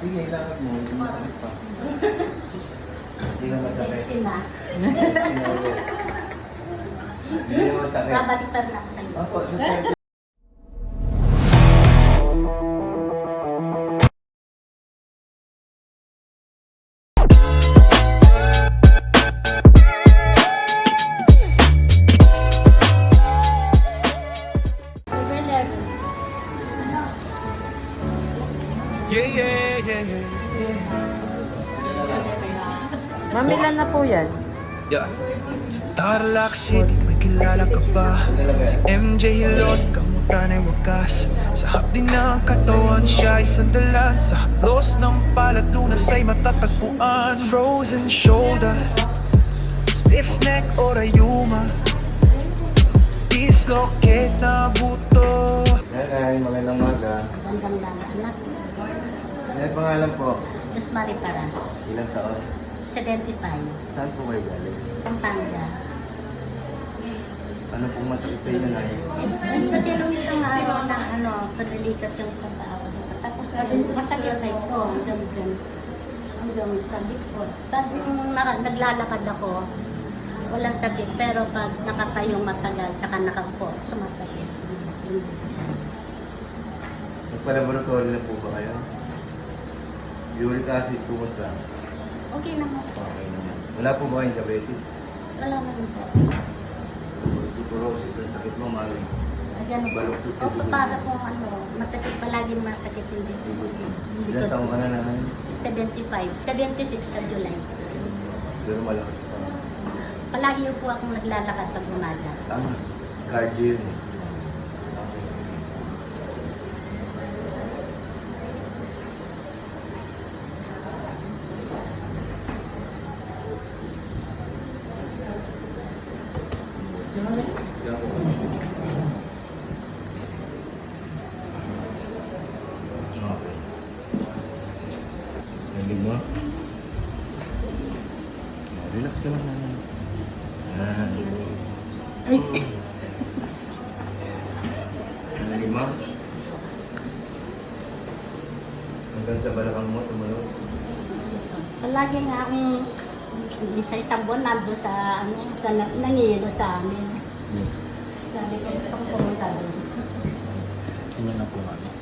Sige, ilakad mo. Hindi masakit pa. Hindi na masakit. Sexy na. Hindi na masakit. Babalik pa rin ako sa iyo. Opo, super. Number 11. Yeah, yeah, yeah, yeah, yeah. Mamilan na po yan. Yeah. Sa Tarlac City, may kilala ka ba? Si MJ Hilot, kamutan ay wagas. Sa hapdi ng katawan, siya ay sandalan. Sa haplos ng palad, lunas ay matatagpuan. Frozen shoulder, stiff neck o rayuma, dislocate na buto. Nanay, magandang maga. Bandang lang anak. Ano pangalan po? Diyos Mari Paras. Ilang taon? 75. Saan po kayo galing? Pampanga. Ano pong masakit sa inyo, Nay? Kasi nung isang araw na panalikat yung isang tao. Tapos masakit na ito hanggang sa likod. Pag naglalakad ako, walang sakit. Pero pag nakatayong matagal, tsaka nakaupo, sumasakit. Nagpa-laboratory na po ba kayo? Uric acid, kumusta? Okay naman. Okay naman. Wala po ba kayong diabetes? Wala naman po. Osteoporosis, ang sakit mo, mali. Ayan po. Balok tutubo. O para po masakit palagi masakit yung dito. Ilang taon ka na, Nanay? 75. 76 sa July. Pero malakas pa. Palagi po akong naglalakad pag umaga. Tama. Cardio yun eh. Okay. Nandun mo? Relax ka lang naman. Nandun mo? Hanggang sa balakang mo, tumalog. Palagi nga akong isa-isang buwan nando sa nangihilo sa amin. Sabi ko, gusto ko pumunta doon. Ganyan na po kami.